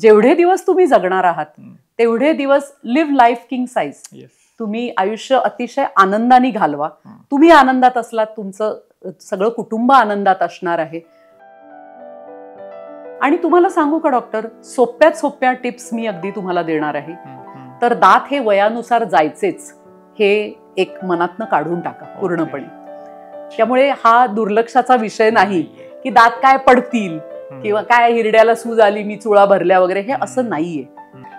जेवढे दिवस तुम्ही जगणार आहात तेवढे दिवस लिव्ह लाईफ किंग साईज. तुम्ही आयुष्य अतिशय आनंदाने घालवा. तुम्ही आनंदात असलात, तुमचं सगळं कुटुंब आनंदात असणार आहे. आणि तुम्हाला सांगू का डॉक्टर, सोप्यात सोप्या टिप्स मी अगदी तुम्हाला देणार आहे. तर दात हे वयानुसार जायचेच, हे एक मनातनं काढून टाका पूर्णपणे. त्यामुळे हा दुर्लक्षाचा विषय नाही की दात काय पडतील किंवा काय हिरड्याला सूज आली, मी चुळा भरल्या वगैरे, हे असं नाहीये.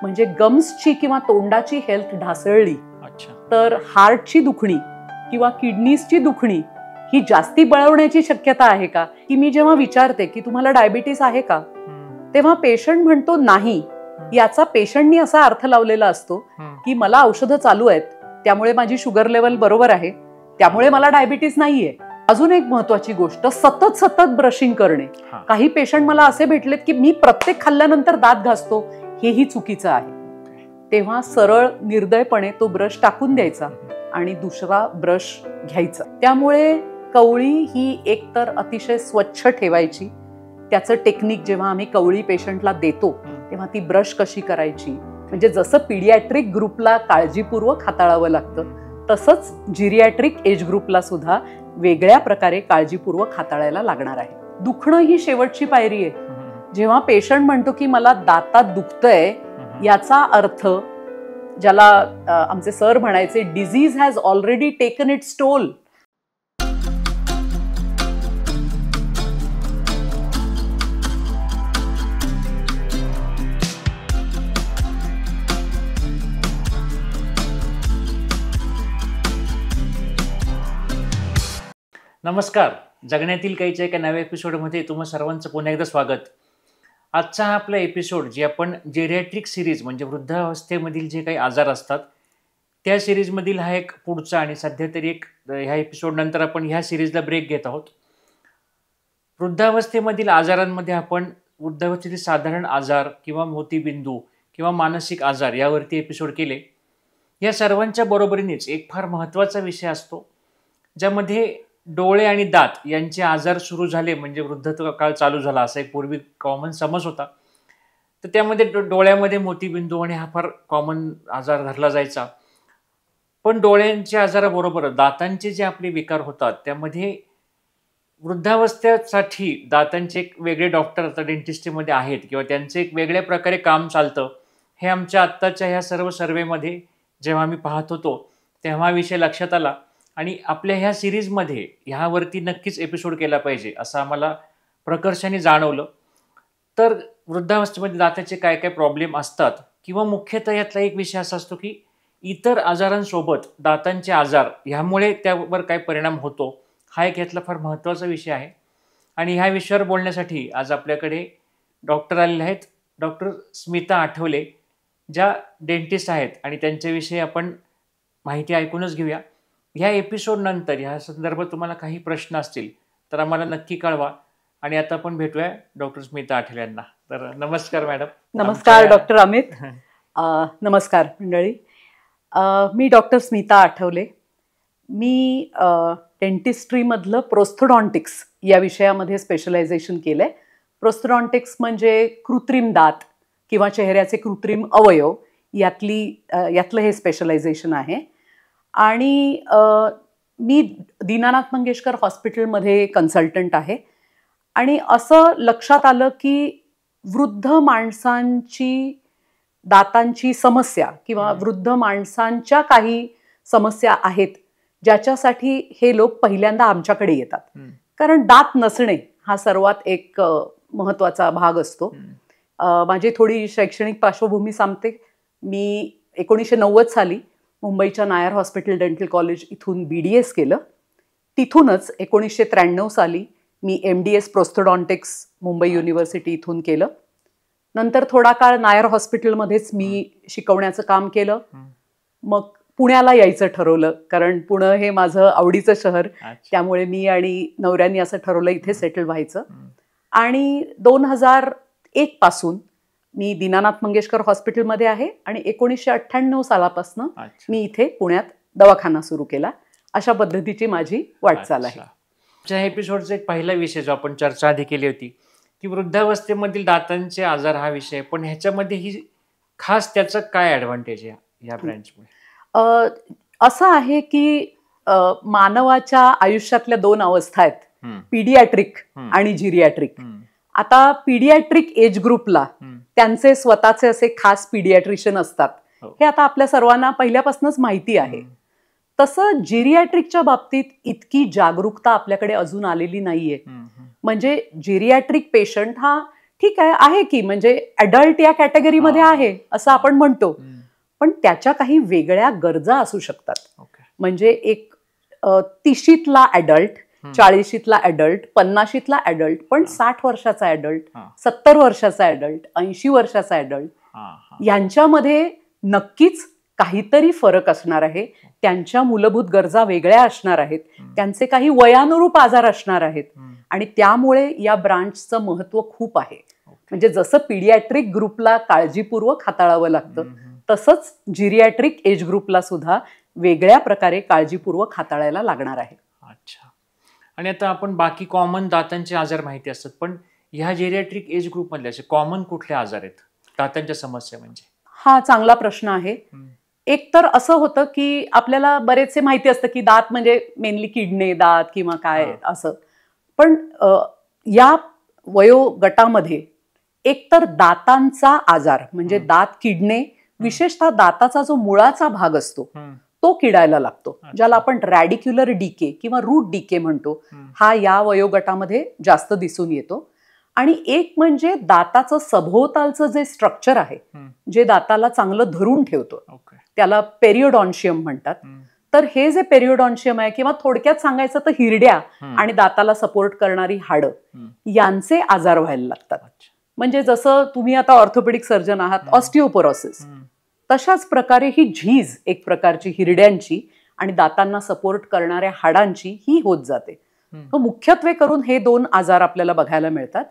म्हणजे गम्सची किंवा तोंडाची हेल्थ ढासळली तर हार्टची दुखणी किंवा किडनीजची दुखणी ही जास्ती बळवण्याची शक्यता आहे का? की मी जेव्हा विचारते की तुम्हाला डायबिटीस आहे का, तेव्हा पेशंट म्हणतो नाही. याचा पेशंटनी असा अर्थ लावलेला असतो की मला औषधं चालू आहेत, त्यामुळे माझी शुगर लेवल बरोबर आहे, त्यामुळे मला डायबिटीस नाहीये. अजून एक महत्वाची गोष्ट, सतत सतत ब्रशिंग करणे. काही पेशंट मला असे भेटलेत की मी प्रत्येक खाल्ल्यानंतर दात घासतो, हेही चुकीचं आहे. तेव्हा सरळ निर्दयपणे तो ब्रश टाकून द्यायचा आणि दुसरा ब्रश घ्यायचा. त्यामुळे कवळी ही एकतर अतिशय स्वच्छ ठेवायची. त्याचं टेक्निक जेव्हा आम्ही कवळी पेशंटला देतो तेव्हा ती ब्रश कशी करायची, म्हणजे जसं पीडियाट्रिक ग्रुपला काळजीपूर्वक हाताळावं लागतं तसंच जिरियाट्रिक एज ग्रुपला सुद्धा वेगळ्या प्रकारे काळजीपूर्वक हाताळायला लागणार आहे. दुखणं ही शेवटची पायरी आहे. जेव्हा पेशंट म्हणतो की मला दातात दुखतंय, याचा अर्थ, ज्याला आमचे सर म्हणायचे, disease has already taken it's toll. नमस्कार, जगण्यातील काहीच्या एका नव्या एपिसोडमध्ये तुम्हा सर्वांचं पुन्हा एकदा स्वागत. आजचा हा आपला एपिसोड, जे आपण जेरियाट्रिक सिरीज म्हणजे वृद्धावस्थेमधील जे काही आजार असतात त्या सिरीजमधील हा एक पुढचा, आणि सध्या तरी एक ह्या एपिसोडनंतर आपण ह्या सिरीजला ब्रेक घेत आहोत. वृद्धावस्थेमधील आजारांमध्ये आपण वृद्धावस्थेतील साधारण आजार किंवा मोतीबिंदू किंवा मानसिक आजार यावरती एपिसोड केले. या सर्वांच्या बरोबरीनेच एक फार महत्त्वाचा विषय असतो ज्यामध्ये डोळे आणि दात यांचे आजार सुरू झाले म्हणजे वृद्धत्व काळ चालू झाला, असा एक पूर्वी कॉमन समज होता. तर त्यामध्ये डोळ्यामध्ये मोतीबिंदू आणि हा फार कॉमन आजार धरला जायचा. पण डोळ्यांच्या आजाराबरोबर दातांचे जे आपले विकार होतात त्यामध्ये वृद्धावस्थेसाठी दातांचे एक वेगळे डॉक्टर आता डेंटिस्ट्रीमध्ये आहेत किंवा त्यांचे एक वेगळ्या प्रकारे काम चालतं. हे आमच्या आत्ताच्या ह्या सर्व सर्वेमध्ये जेव्हा आम्ही पाहत होतो तेव्हा हा विषय लक्षात आला आणि आपल्या ह्या सिरीजमध्ये ह्यावरती नक्कीच एपिसोड केला पाहिजे असं आम्हाला प्रकर्षाने जाणवलं. तर वृद्धावस्थेमध्ये दाताचे काय काय प्रॉब्लेम असतात किंवा मुख्यतः यातला एक विषय असा असतो की इतर आजारांसोबत दातांचे आजार ह्यामुळे त्यावर काय परिणाम होतो, हा एक यातला फार महत्त्वाचा विषय आहे. आणि ह्या विषयावर बोलण्यासाठी आज आपल्याकडे डॉक्टर आलेले आहेत. डॉक्टर स्मिता आठवले, ज्या डेंटिस्ट आहेत, आणि त्यांच्याविषयी आपण माहिती ऐकूनच घेऊया. ह्या एपिसोडनंतर ह्या संदर्भात तुम्हाला काही प्रश्न असतील तर आम्हाला नक्की कळवा. आणि आता आपण भेटूया डॉक्टर स्मिता आठवले यांना. तर नमस्कार मॅडम. नमस्कार डॉक्टर अमित. नमस्कार मंडळी. मी डॉक्टर स्मिता आठवले. मी डेंटिस्ट्रीमधलं प्रोस्थोडॉन्टिक्स या विषयामध्ये स्पेशलायझेशन केलं आहे. प्रोस्थोडॉन्टिक्स म्हणजे कृत्रिम दात किंवा चेहऱ्याचे कृत्रिम अवयव यातलं हे स्पेशलायझेशन आहे. आणि मी दीनानाथ मंगेशकर हॉस्पिटलमध्ये कन्सल्टंट आहे. आणि असं लक्षात आलं की वृद्ध माणसांची दातांची समस्या किंवा वृद्ध माणसांच्या काही समस्या आहेत ज्याच्यासाठी हे लोक पहिल्यांदा आमच्याकडे येतात. कारण दात नसणे हा सर्वात एक महत्त्वाचा भाग असतो. माझी थोडी शैक्षणिक पार्श्वभूमी सांगते. मी 1990 साली मुंबईच्या नायर हॉस्पिटल डेंटल कॉलेज इथून BDS केलं. तिथूनच 1993 साली मी MDS प्रोस्थोडॉन्टिक्स मुंबई युनिव्हर्सिटी इथून केलं. नंतर थोडा काळ नायर हॉस्पिटलमध्येच मी शिकवण्याचं काम केलं. मग पुण्याला यायचं ठरवलं, कारण पुणे हे माझं आवडीचं शहर. त्यामुळे मी आणि नवऱ्यानी असं ठरवलं इथे सेटल व्हायचं. आणि 2001 पासून मी दीनानाथ मंगेशकर हॉस्पिटलमध्ये आहे आणि 1998 सालापासून मी इथे पुण्यात दवाखाना सुरू केला. अशा पद्धतीची माझी वाटचाल आहे. एपिसोडचा एक पहिला विषय जो आपण चर्चा आधी केली होती की वृद्धावस्थेमधील दातांचे आजार हा विषय, पण ह्याच्यामध्ये ही खास त्याचं काय ऍडव्हान्टेज आहे या ब्रँचमुळे? असं आहे की मानवाच्या आयुष्यातल्या 2 अवस्था आहेत, पीडियाट्रिक आणि जिरियाट्रिक. आता पीडियाट्रिक एज ग्रुपला त्यांचे स्वतःचे असे खास पीडियाट्रिशियन असतात, हे आता आपल्या सर्वांना पहिल्यापासूनच माहिती आहे. तसं जिरियाट्रिकच्या बाबतीत इतकी जागरूकता आपल्याकडे अजून आलेली नाहीये. म्हणजे जिरियाट्रिक पेशंट हा ठीक आहे की म्हणजे अडल्ट या कॅटेगरीमध्ये आहे असं आपण म्हणतो, पण त्याच्या काही वेगळ्या गरजा असू शकतात. म्हणजे एक 30शीतला ॲडल्ट, 40शीतला ॲडल्ट, 50शीतला ॲडल्ट, पण 60 वर्षाचा ॲडल्ट, 70 वर्षाचा ॲडल्ट, 80 वर्षाचा ॲडल्ट, यांच्यामध्ये नक्कीच काहीतरी फरक असणार आहे. त्यांच्या मूलभूत गरजा वेगळ्या असणार आहेत, त्यांचे काही वयानुरूप आजार असणार आहेत, आणि त्यामुळे या ब्रांचचं महत्व खूप आहे. म्हणजे जसं पीडियाट्रिक ग्रुपला काळजीपूर्वक हाताळावं लागतं, तसंच जिरियाट्रिक एज ग्रुपला सुद्धा वेगळ्या प्रकारे काळजीपूर्वक हाताळायला लागणार आहे. अच्छा. आणि आता आपण बाकी कॉमन दातांचे आजार माहिती असतात, पण ह्या जिरियाट्रिक एज ग्रुपमधले असे कॉमन कुठले आजार आहेत दातांच्या समस्या? म्हणजे हा चांगला प्रश्न आहे. एक तर असं होतं की आपल्याला बरेचसे माहिती असतं की दात म्हणजे मेनली किडनी दात किंवा काय असं, पण या वयोगटामध्ये एकतर दातांचा आजार म्हणजे दात किडणे, विशेषतः दाताचा जो मुळाचा भाग असतो तो किडायला लागतो, ज्याला आपण रॅडिक्युलर डीके किंवा रूट डीके म्हणतो. हा या वयोगटामध्ये जास्त दिसून येतो. आणि एक म्हणजे दाताचं सभोवतालचं जे स्ट्रक्चर आहे, जे दाताला चांगलं धरून ठेवतो, त्याला पेरिओडॉन्शियम म्हणतात. तर हे जे पेरिओडॉन्शियम आहे, किंवा थोडक्यात सांगायचं तर हिरड्या आणि दाताला सपोर्ट करणारी हाडं, यांचे आजार व्हायला लागतात. म्हणजे जसं तुम्ही आता ऑर्थोपेडिक सर्जन आहात, ऑस्टिओपोरोसिस, तशाच प्रकारे ही झीज एक प्रकारची हिरड्यांची आणि दातांना सपोर्ट करणाऱ्या हाडांची ही होत जाते. मुख्यत्वे करून हे 2 आजार आपल्याला बघायला मिळतात.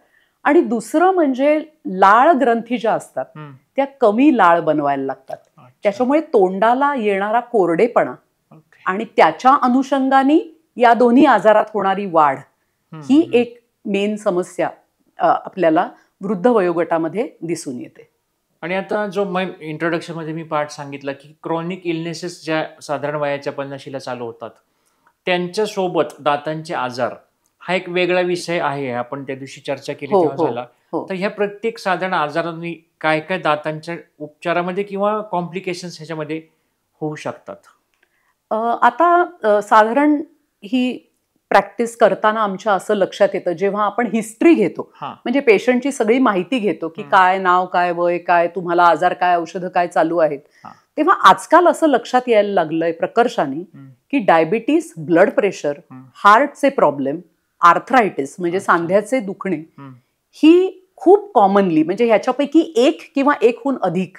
आणि दुसरं म्हणजे लाळ ग्रंथी ज्या असतात त्या कमी लाळ बनवायला लागतात. त्याच्यामुळे तोंडाला येणारा कोरडेपणा आणि त्याच्या अनुषंगाने या दोन्ही आजारात होणारी वाढ, ही एक मेन समस्या आपल्याला वृद्ध वयोगटामध्ये दिसून येते. आणि आता जो इंट्रोडक्शन मध्ये मी पार्ट सांगितला की क्रोनिक इलनेसेस ज्या साधारण वयाच्या 50शीला चालू होतात, त्यांच्यासोबत दातांचे आजार हा एक वेगळा विषय आहे, आपण त्या दिवशी चर्चा केली तेव्हा झाला. तर ह्या प्रत्येक साधारण आजारांनी काय काय दातांच्या उपचारामध्ये किंवा कॉम्प्लिकेशन्स ह्याच्यामध्ये होऊ शकतात? आता साधारण ही प्रॅक्टिस करताना आमच्या असं लक्षात येतं, जेव्हा आपण हिस्ट्री घेतो, म्हणजे पेशंटची सगळी माहिती घेतो की काय नाव, काय वय, काय तुम्हाला आजार, काय औषधं काय चालू आहेत, तेव्हा आजकाल असं लक्षात यायला लागलंय प्रकर्षाने की डायबिटीस, ब्लड प्रेशर, हार्टचे प्रॉब्लेम, आर्थरायटिस म्हणजे सांध्याचे दुखणे, ही खूप कॉमनली, म्हणजे ह्याच्यापैकी एक किंवा एकहून अधिक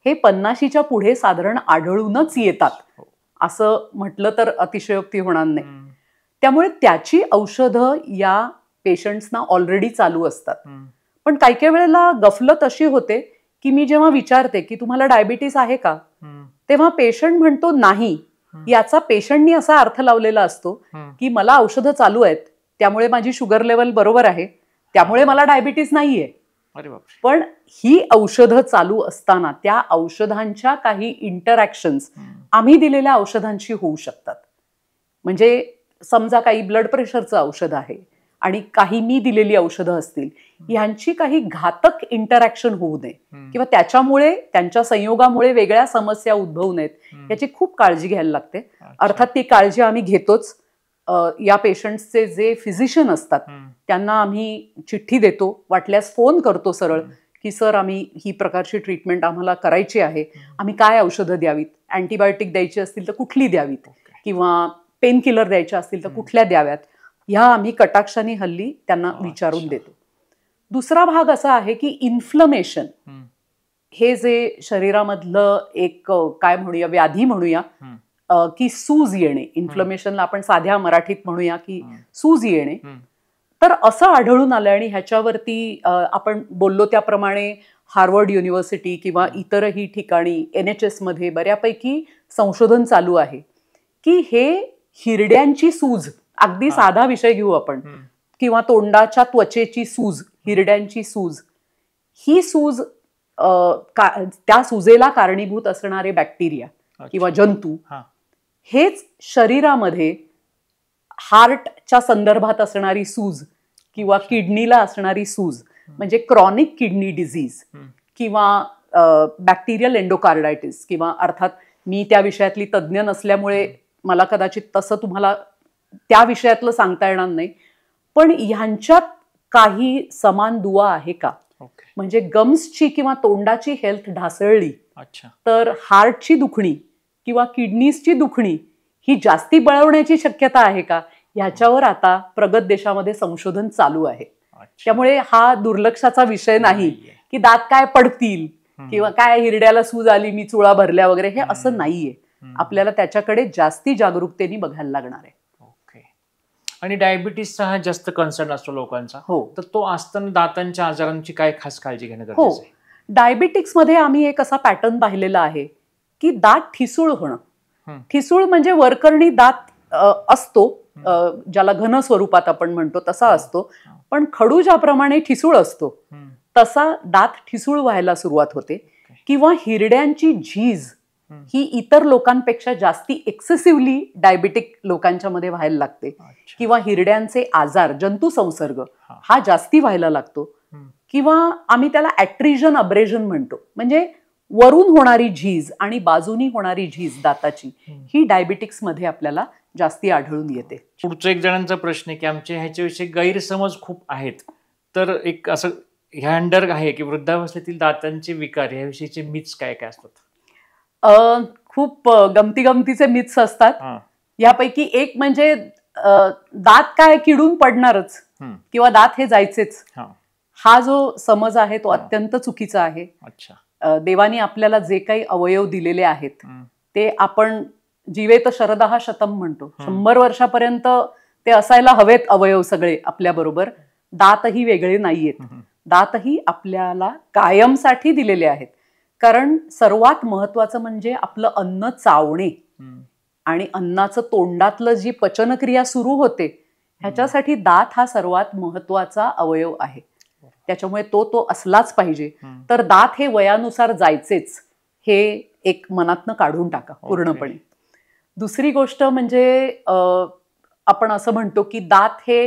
हे 50शीच्या पुढे साधारण आढळूनच येतात, असं म्हटलं तर अतिशयोक्ती होणार नाही. त्यामुळे त्याची औषधं या पेशंट्सना ऑलरेडी चालू असतात. पण काही काही वेळेला गफलत अशी होते की मी जेव्हा विचारते की तुम्हाला डायबिटीस आहे का, तेव्हा पेशंट म्हणतो नाही. याचा पेशंटनी असा अर्थ लावलेला असतो की मला औषधं चालू आहेत, त्यामुळे माझी शुगर लेवल बरोबर आहे, त्यामुळे मला डायबिटीस नाहीये. पण ही औषधं चालू असताना त्या औषधांच्या काही इंटरॅक्शन्स आम्ही दिलेल्या औषधांशी होऊ शकतात. म्हणजे समजा काही ब्लड प्रेशरचं औषध आहे आणि काही मी दिलेली औषधं असतील, ह्यांची काही घातक इंटरॅक्शन होऊ नये किंवा त्याच्यामुळे त्यांच्या संयोगामुळे वेगळ्या समस्या उद्भवू नयेत, याची खूप काळजी घ्यायला लागते. अर्थात ती काळजी आम्ही घेतोच. या पेशंट्सचे जे फिजिशियन असतात त्यांना आम्ही चिठ्ठी देतो, वाटल्यास फोन करतो सरळ की सर आम्ही ही प्रकारची ट्रीटमेंट आम्हाला करायची आहे, आम्ही काय औषधं द्यावीत, अँटीबायोटिक द्यायची असतील तर कुठली द्यावीत, किंवा पेन किलर द्यायच्या असतील तर कुठल्या द्याव्यात, ह्या आम्ही कटाक्षाने हल्ली त्यांना विचारून देतो. दुसरा भाग असा आहे की इन्फ्लमेशन हे जे शरीरामधलं एक काय म्हणूया, व्याधी म्हणूया की सूज येणे, इन्फ्लमेशनला आपण साध्या मराठीत म्हणूया की सूज येणे, तर असं आढळून आलं. आणि ह्याच्यावरती आपण बोललो त्याप्रमाणे हार्वर्ड युनिव्हर्सिटी किंवा इतरही ठिकाणी NHS मध्ये बऱ्यापैकी संशोधन चालू आहे की हे हिरड्यांची सूज, अगदी साधा विषय घेऊ आपण, किंवा तोंडाच्या त्वचेची सूज, हिरड्यांची सूज, ही सूज त्या सुजेला कारणीभूत असणारे बॅक्टेरिया किंवा जंतू हेच शरीरामध्ये हार्टच्या संदर्भात असणारी सूज किंवा किडनीला असणारी सूज म्हणजे क्रॉनिक किडनी डिझीज किंवा बॅक्टेरियल एंडोकार्डायटिस किंवा अर्थात मी त्या विषयातली तज्ज्ञ नसल्यामुळे मला कदाचित तसं तुम्हाला त्या विषयातलं सांगता येणार नाही, पण ह्यांच्यात काही समान दुवा आहे का? म्हणजे गम्सची किंवा तोंडाची हेल्थ ढासळली तर हार्टची दुखणी किंवा किडनीजची दुखणी ही जास्ती बळवण्याची शक्यता आहे का? ह्याच्यावर आता प्रगत देशामध्ये संशोधन चालू आहे. त्यामुळे हा दुर्लक्षाचा विषय नाही की दात काय पडतील किंवा काय हिरड्याला सूज आली मी चुळा भरल्या वगैरे, हे असं नाहीये. आपल्याला त्याच्याकडे जास्ती जागरूकतेने बघायला लागणार आहे. आणि डायबिटीसचा हा जास्त कन्सर्न असतो लोकांचा. हो, तर तो असताना दातांच्या आजारांची काय खास काळजी घेणं गरजेचं आहे? डायबिटिक्स मध्ये आम्ही एक असा पॅटर्न पाहिलेला आहे की दात ठिसूळ होणं. ठिसूळ म्हणजे वरकरणी दात असतो, ज्याला घन स्वरूपात आपण म्हणतो तसा असतो, पण खडू ज्याप्रमाणे ठिसूळ असतो तसा दात ठिसूळ व्हायला सुरुवात होते. किंवा हिरड्यांची झीज ही इतर लोकांपेक्षा जास्ती एक्सेसिव्हली डायबिटिक लोकांच्या मध्ये व्हायला लागते. किंवा हिरड्यांचे आजार, जंतू संसर्ग हा जास्ती व्हायला लागतो. किंवा आम्ही त्याला ॲट्रिजन अब्रेजन म्हणतो, म्हणजे वरून होणारी झीज आणि बाजूनी होणारी झीज दाताची ही डायबिटिक्स मध्ये आपल्याला जास्ती आढळून येते. पुढचा एक जणांचा प्रश्न आहे की आमच्या ह्याच्याविषयी गैरसमज खूप आहेत, तर एक असं ह्या अंडर आहे की वृद्धावस्थेतील दातांचे विकार याविषयीचे मिथ्स काय काय असतात? खूप गमतीचे मिथ्स असतात. यापैकी एक म्हणजे दात काय किडून पडणारच किंवा दात हे जायचेच, हा जो समज आहे तो अत्यंत चुकीचा आहे. देवानी आपल्याला जे काही अवयव दिलेले आहेत ते आपण जीवेत शरदहा शतम म्हणतो, 100 वर्षापर्यंत ते असायला हवेत अवयव सगळे आपल्या बरोबर. दातही वेगळे नाहीयेत, दातही आपल्याला कायमसाठी दिलेले आहेत. कारण सर्वात महत्वाचं म्हणजे आपलं अन्न चावणे आणि अन्नाचं तोंडातलं जी पचनक्रिया सुरू होते ह्याच्यासाठी दात हा सर्वात महत्वाचा अवयव आहे. त्याच्यामुळे तो असलाच पाहिजे. तर दात हे वयानुसार जायचेच, हे एक मनातनं काढून टाका पूर्णपणे. दुसरी गोष्ट म्हणजे आपण असं म्हणतो की दात हे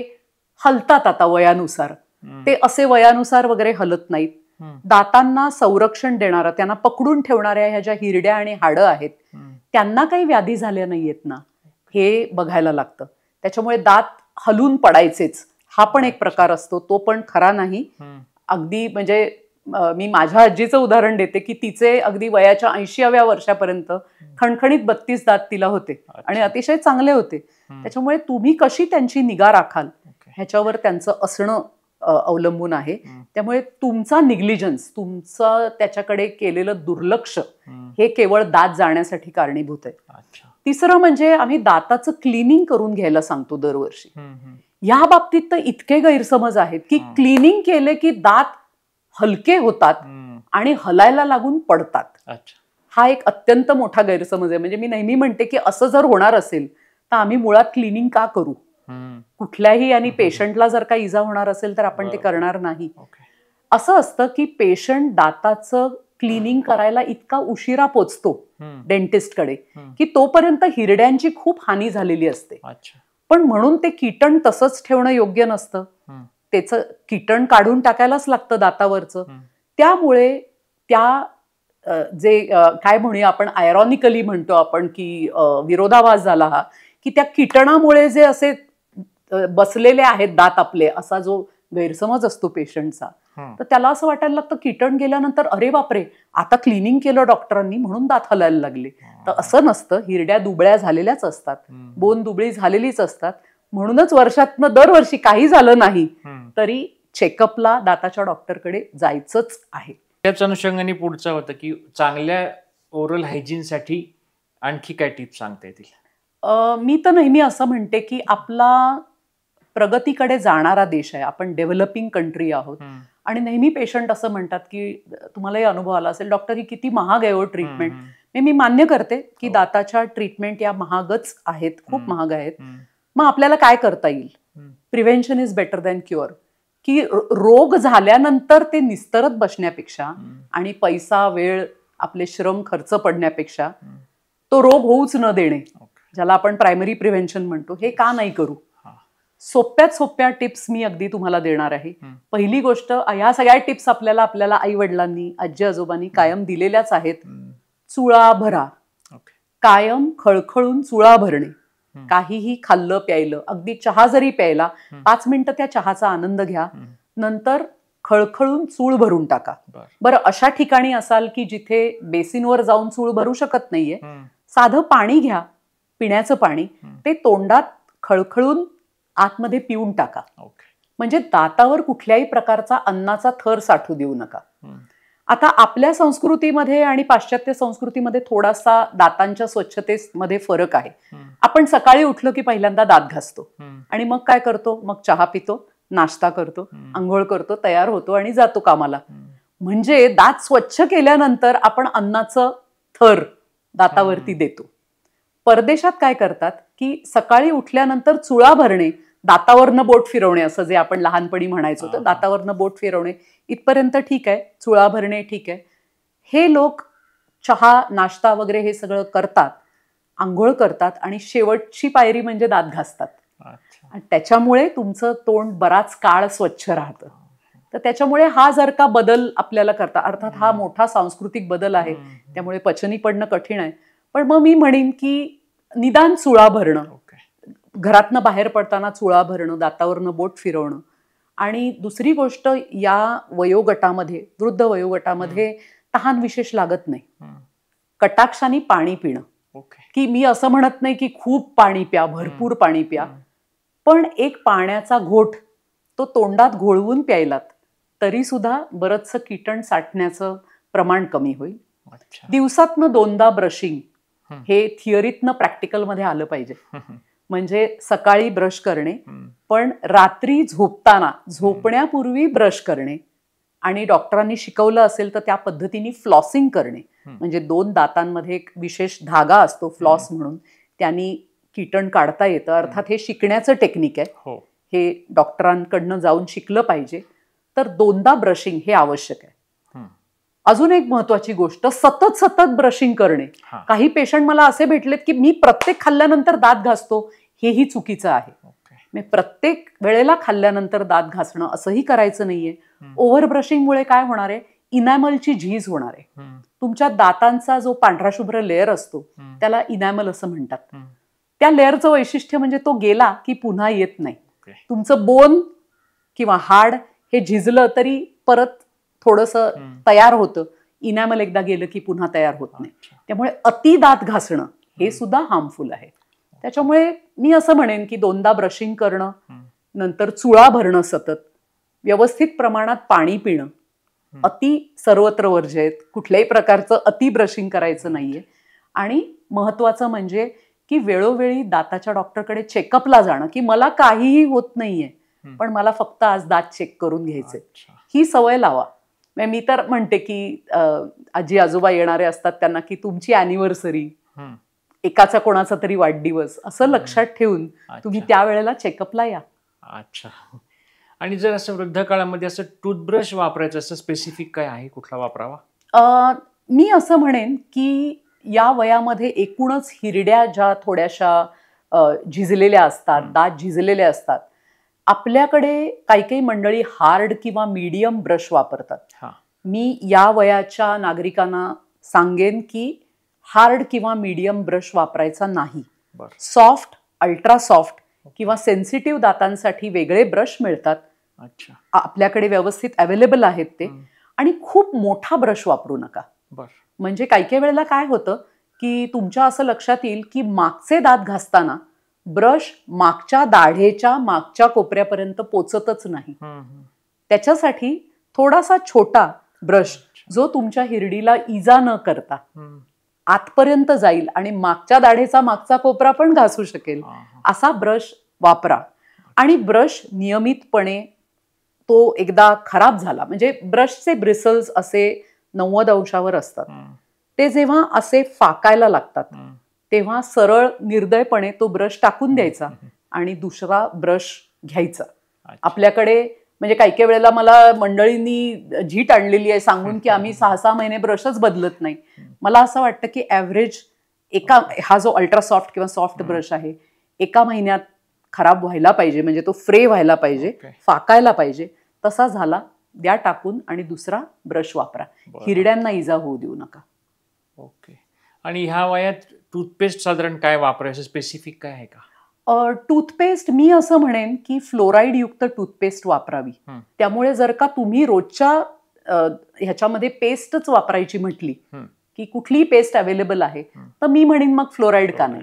हलतात आता वयानुसार, ते असे वयानुसार वगैरे हलत नाहीत. दातांना संरक्षण देणारा, त्यांना पकडून ठेवणाऱ्या ह्या ज्या हिरड्या आणि हाडं आहेत त्यांना काही व्याधी झाल्या नाहीयेत ना, हे बघायला लागतं. त्याच्यामुळे दात हलून पडायचेच हा पण एक प्रकार असतो, तो पण खरा नाही. अगदी म्हणजे मी माझ्या आजीचं उदाहरण देते की तिचे अगदी वयाच्या 80व्या वर्षापर्यंत खणखणीत 32 दात तिला होते आणि अतिशय चांगले होते. त्याच्यामुळे तुम्ही कशी त्यांची निगा राखाल ह्याच्यावर त्यांचं असणं अवलंबून आहे. त्यामुळे तुमचा निग्लिजन्स, तुमचं त्याच्याकडे केलेलं दुर्लक्ष हे केवळ दात जाण्यासाठी कारणीभूत आहे. तिसरं म्हणजे आम्ही दाताचं क्लिनिंग करून घ्यायला सांगतो दरवर्षी. या बाबतीत तर इतके गैरसमज आहेत की क्लिनिंग केले की दात हलके होतात आणि हलायला लागून पडतात. हा एक अत्यंत मोठा गैरसमज आहे. म्हणजे मी नेहमी म्हणते की असं जर होणार असेल तर आम्ही मुळात क्लिनिंग का करू? कुठल्याही आणि पेशंटला जर का इजा होणार असेल तर आपण ते करणार नाही. असं असतं की पेशंट दाताचं क्लिनिंग करायला इतका उशिरा पोचतो डेंटिस्टकडे की तोपर्यंत हिरड्यांची खूप हानी झालेली असते. पण म्हणून ते कीटण तसंच ठेवणं योग्य नसतं, त्याचं कीटण काढून टाकायलाच लागतं दातावरचं. त्यामुळे त्या जे काय म्हणूया आपण आयरॉनिकली म्हणतो आपण की विरोधाभास झाला हा, की त्या कीटणामुळे जे असे बसलेले आहेत दात आपले, असा जो गैरसमज असतो पेशंटचा, तर त्याला असं वाटायला लागतं कीटण गेल्यानंतर अरे बापरे आता क्लिनिंग केलं डॉक्टरांनी म्हणून दात हलायला लागले. तर असं नसतं. हिरड्या दुबळ्या झालेल्याच असतात, बोन दुबळी झालेलीच असतात. म्हणूनच वर्षातनं दरवर्षी काही झालं नाही तरी चेकअपला दाताच्या डॉक्टरकडे जायचंच आहे. त्याच अनुषंगाने पुढचं होतं की चांगल्या ओरल हायजीनसाठी आणखी काय टिप्स सांगता येतील? मी तर नेहमी असं म्हणते की आपला प्रगतीकडे जाणारा देश आहे, आपण डेव्हलपिंग कंट्री आहोत. आणि नेहमी पेशंट असं म्हणतात की तुम्हालाही अनुभव आला असेल, डॉक्टर ही किती महाग आहे हो ट्रीटमेंट. मी मान्य करते की दाताच्या ट्रीटमेंट या महागच आहेत, खूप महाग आहेत. मग आपल्याला काय करता येईल? Prevention is better than cure. की रोग झाल्यानंतर ते निस्तरत बसण्यापेक्षा आणि पैसा वेळ आपले श्रम खर्च पडण्यापेक्षा तो रोग होऊच न देणे, ज्याला आपण प्रायमरी प्रिव्हेन्शन म्हणतो, हे का नाही करू. सोप्यात सोप्या टिप्स मी अगदी तुम्हाला देणार आहे. पहिली गोष्ट, ह्या सगळ्या टिप्स आपल्याला आई वडिलांनी आजी आजोबांनी कायम दिलेल्याच आहेत. चुळा भरा. कायम खळखळून चुळा भरणे. काहीही खाल्लं प्यायलं, अगदी चहा जरी प्यायला 5 मिनिटं त्या चहाचा आनंद घ्या, नंतर खळखळून चूळ भरून टाका. बरं, अशा ठिकाणी असाल की जिथे बेसिनवर जाऊन चूळ भरू शकत नाहीये, साधं पाणी घ्या, पिण्याचं पाणी, ते तोंडात खळखळून आतमध्ये पिऊन टाका. म्हणजे दातावर कुठल्याही प्रकारचा अन्नाचा थर साठू देऊ नका. आता आपल्या संस्कृतीमध्ये आणि पाश्चात्य संस्कृतीमध्ये थोडासा दातांच्या स्वच्छतेमध्ये फरक आहे. आपण सकाळी उठलो की पहिल्यांदा दात घासतो आणि मग काय करतो, मग चहा पितो, नाश्ता करतो, आंघोळ करतो, तयार होतो आणि जातो कामाला. म्हणजे दात स्वच्छ केल्यानंतर आपण अन्नाचं थर दातावरती देतो. परदेशात काय करतात की सकाळी उठल्यानंतर चुळा भरणे, दातावरनं बोट फिरवणे, असं जे आपण लहानपणी म्हणायचो, तर दातावरनं बोट फिरवणे इथपर्यंत ठीक आहे, चुळा भरणे ठीक आहे. हे लोक चहा नाश्ता वगैरे हे सगळं करतात, आंघोळ करतात आणि शेवटची पायरी म्हणजे दात घासतात. आणि त्याच्यामुळे तुमचं तोंड बराच काळ स्वच्छ राहतं. तर त्याच्यामुळे हा जर का बदल आपल्याला करता, अर्थात हा मोठा सांस्कृतिक बदल आहे, त्यामुळे पचनी पडणं कठीण आहे. पण मग मी म्हणेन की निदान चुळा भरणं, घरातनं बाहेर पडताना चुळा भरणं, दातावरनं बोट फिरवणं. आणि दुसरी गोष्ट, या वयोगटामध्ये, वृद्ध वयोगटामध्ये तहान विशेष लागत नाही. कटाक्षाने पाणी पिणं, की मी असं म्हणत नाही की खूप पाणी प्या, भरपूर पाणी प्या, पण एक पाण्याचा घोट तो तोंडात घोळवून प्यायलात तरी सुद्धा बरंचसं कीटण साठण्याचं प्रमाण कमी होईल. दिवसातनं 2दा ब्रशिंग हे थिअरीतनं प्रॅक्टिकलमध्ये आलं पाहिजे. म्हणजे सकाळी ब्रश करणे, पण रात्री झोपताना, झोपण्यापूर्वी ब्रश करणे, आणि डॉक्टरांनी शिकवलं असेल तर त्या पद्धतीने फ्लॉसिंग करणे. म्हणजे 2 दातांमध्ये एक विशेष धागा असतो फ्लॉस म्हणून, त्यांनी कीटण काढता येतं. अर्थात हे शिकण्याचं टेक्निक आहे, हे डॉक्टरांकडनं जाऊन शिकलं पाहिजे. तर 2दा ब्रशिंग हे आवश्यक आहे. अजून एक महत्वाची गोष्ट, सतत सतत ब्रशिंग करणे. काही पेशंट मला असे भेटलेत की मी प्रत्येक खाल्ल्यानंतर दात घासतो, हेही चुकीचं आहे. प्रत्येक वेळेला खाल्ल्यानंतर दात घासणं असंही करायचं नाहीये. ओव्हर ब्रशिंगमुळे काय होणार आहे, इनॅमलची झीज होणार आहे. तुमच्या दातांचा जो पांढरा शुभ्र लेअर असतो त्याला इनॅमल असं म्हणतात. त्या लेअरचं वैशिष्ट्य म्हणजे तो गेला की पुन्हा येत नाही. तुमचं बोन किंवा हाड हे झिजलं तरी परत थोडंसं तयार होतं, इनॅमल एकदा गेलं की पुन्हा तयार होत नाही. त्यामुळे अति दात घासणं हे सुद्धा हार्मफुल आहे. त्याच्यामुळे मी असं म्हणेन की 2दा ब्रशिंग करणं, नंतर चुळा भरणं, सतत व्यवस्थित प्रमाणात पाणी पिणं, अति सर्वत्र वर्ज्य आहेत, कुठल्याही प्रकारचं अति ब्रशिंग करायचं नाहीये. आणि महत्वाचं म्हणजे की वेळोवेळी दाताच्या डॉक्टरकडे चेकअपला जाणं, की मला काहीही होत नाहीये पण मला फक्त आज दात चेक करून घ्यायचे, ही सवय लावा. मी तर म्हणते की आजी आजोबा येणारे असतात त्यांना की तुमची अॅनिव्हर्सरी, एकाचा कोणाचा तरी वाढदिवस, असं लक्षात ठेवून तुम्ही त्यावेळेला चेकअपला या. अच्छा. आणि जर असं वृद्ध काळामध्ये असं टूथब्रश वापरायचं, असं स्पेसिफिक काय आहे, कुठला वापरावा? मी असं म्हणेन की या वयामध्ये एकूणच हिरड्या ज्या थोड्याशा झिजलेल्या असतात, दात झिजलेले असतात, आपल्याकडे काही काही मंडळी हार्ड किंवा मीडियम ब्रश वापरतात. मी या वयाच्या नागरिकांना सांगेन की हार्ड किंवा मीडियम ब्रश वापरायचा नाही. सॉफ्ट, अल्ट्रा सॉफ्ट किंवा सेन्सिटिव्ह दातांसाठी वेगळे ब्रश मिळतात, आपल्याकडे व्यवस्थित अवेलेबल आहेत ते. आणि खूप मोठा ब्रश वापरू नका. म्हणजे काही काही वेळेला काय होतं की तुमच्या असं लक्षात येईल की मागचे दात घासताना ब्रश मागच्या दाढेच्या मागच्या कोपऱ्यापर्यंत पोचतच नाही. त्याच्यासाठी थोडासा छोटा ब्रश जो तुमच्या हिरडीला इजा न करता आतपर्यंत जाईल आणि मागच्या दाढेचा मागचा कोपरा पण घासू शकेल असा ब्रश वापरा. आणि ब्रश नियमितपणे, तो एकदा खराब झाला म्हणजे ब्रशचे ब्रिसल्स असे 90 अंशावर असतात, ते जेव्हा असे फाकायला लागतात तेव्हा सरळ निर्दयपणे तो ब्रश टाकून द्यायचा आणि दुसरा ब्रश घ्यायचा. आपल्याकडे म्हणजे काही काही वेळेला मला मंडळींनी झीट आणलेली आहे सांगून की आम्ही 6-6 महिने ब्रशच बदलत नाही. मला असं वाटतं की ॲव्हरेज हा जो अल्ट्रा सॉफ्ट किंवा सॉफ्ट ब्रश आहे, एका महिन्यात खराब व्हायला पाहिजे, म्हणजे तो फ्रे व्हायला पाहिजे, फाकायला पाहिजे, तसा झाला द्या टाकून आणि दुसरा ब्रश वापरा. हिरड्यांना इजा होऊ देऊ नका. ओके. आणि ह्या वयात टूथपेस्ट साधारण काय वापरायचं, स्पेसिफिक काय आहे का? टूथपेस्ट मी असं म्हणेन की फ्लोराईड युक्त टूथपेस्ट वापरावी. त्यामुळे जर का तुम्ही रोजच्या ह्याच्यामध्ये पेस्टच वापरायची म्हटली की कुठलीही पेस्ट अवेलेबल आहे, तर मी म्हणेन मग फ्लोराईड का नाही,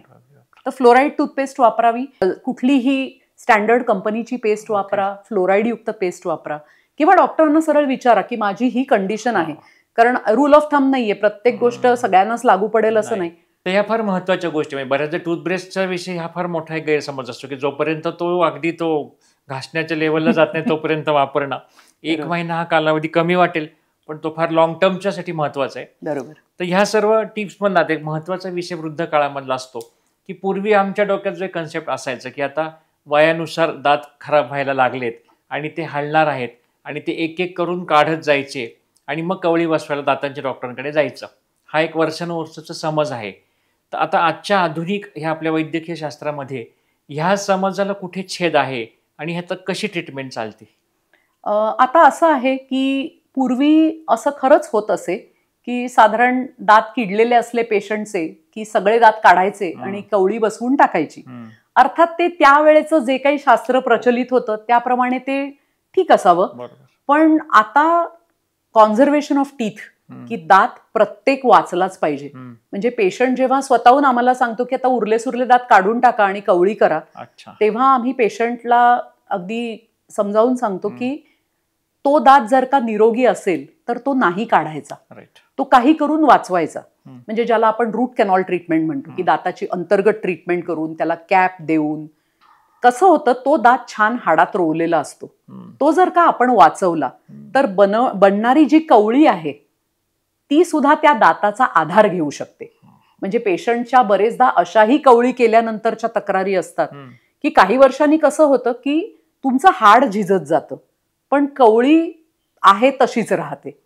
तर फ्लोराईड टूथपेस्ट वापरावी. कुठलीही स्टँडर्ड कंपनीची पेस्ट वापरा, फ्लोराईड युक्त पेस्ट वापरा, किंवा डॉक्टरांना सरळ विचारा की माझी ही कंडिशन आहे. कारण रूल ऑफ थंब नाहीये, प्रत्येक गोष्ट सगळ्यांनाच लागू पडेल असं नाही. तर ह्या फार महत्वाच्या गोष्टी म्हणजे बऱ्याचदा टूथब्रशचा विषय हा फार मोठा एक गैरसमज असतो की जोपर्यंत तो अगदी तो घासण्याच्या लेवलला जात नाही तोपर्यंत वापरणं. 1 महिना हा कालावधी कमी वाटेल, पण तो फार लॉंग टर्मच्या साठी महत्वाचा आहे. बरोबर. तर ह्या सर्व टिप्स मधला एक महत्वाचा विषय वृद्ध काळामधला असतो की पूर्वी आमच्या डोक्यात जो कन्सेप्ट असायचा की आता वयानुसार दात खराब व्हायला लागलेत आणि ते हलणार आहेत आणि ते एक एक करून काढत जायचे आणि मग कवळी बसवायला दातांच्या डॉक्टरांकडे जायचं, हा एक वर्षानुवर्षाचा समज आहे. तर आता आजच्या आधुनिक ह्या आपल्या वैद्यकीय शास्त्रामध्ये ह्या समजाला कुठे छेद आहे आणि ह्यात कशी ट्रीटमेंट चालते? आता असं आहे की पूर्वी असं खरंच होत असे की साधारण दात किडलेले असले पेशंटचे की सगळे दात काढायचे आणि कवळी बसवून टाकायची. अर्थात ते त्यावेळेचं जे काही शास्त्र प्रचलित होतं त्याप्रमाणे ते ठीक असावं, पण आता कॉन्झर्वेशन ऑफ टीथ की दात प्रत्येक वाचलाच पाहिजे. म्हणजे पेशंट जेव्हा स्वतःहून आम्हाला सांगतो की आता उरले सुरले दात काढून टाका आणि कवळी करा, तेव्हा आम्ही पेशंटला अगदी समजावून सांगतो की तो दात जर का निरोगी असेल तर तो नाही काढायचा, तो काही करून वाचवायचा. म्हणजे ज्याला आपण रूट कॅनॉल ट्रीटमेंट म्हणतो की दाताची अंतर्गत ट्रीटमेंट करून त्याला कॅप देऊन. कसं होतं, तो दात छान हाडात रोवलेला असतो, तो जर का आपण वाचवला तर बनणारी जी कवळी आहे ती सुद्धा त्या दाताचा आधार घेऊ शकते. म्हणजे पेशंटच्या बरेचदा अशाही कवळी केल्यानंतरच्या तक्रारी असतात की काही वर्षांनी कसं होतं की तुमचं हाड झिजत जातं पण कवळी आहे तशीच राहते.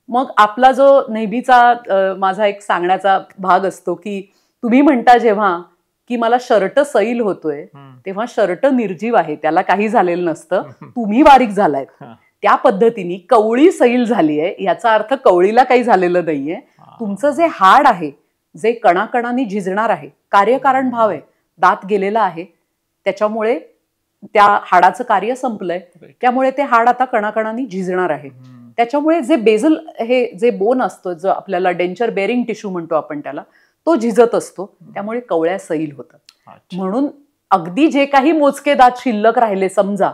मग आपला जो नेहमीचा माझा एक सांगण्याचा भाग असतो की तुम्ही म्हणता जेव्हा की मला शर्ट सैल होतोय तेव्हा शर्ट निर्जीव आहे, त्याला काही झालेलं नसतं, तुम्ही बारीक झालायत. त्या पद्धतीने कवळी सैल झाली आहे याचा अर्थ कवळीला काही झालेलं नाहीये. तुमचं जे हाड आहे जे कणाकणांनी झिजणार आहे, कार्यकारण भाव आहे, दात गेलेला आहे त्याच्यामुळे त्या हाडाचं कार्य संपलंय, त्यामुळे ते हाड आता कणाकणांनी झिजणार आहे. त्याच्यामुळे जे बेझल हे जे बोन असतो, जो आपल्याला डेंचर बेरिंग टिश्यू म्हणतो आपण त्याला, तो झिजत असतो, त्यामुळे कवळ्या सैल होतात. म्हणून अगदी जे काही मोजके दात शिल्लक राहिले समजा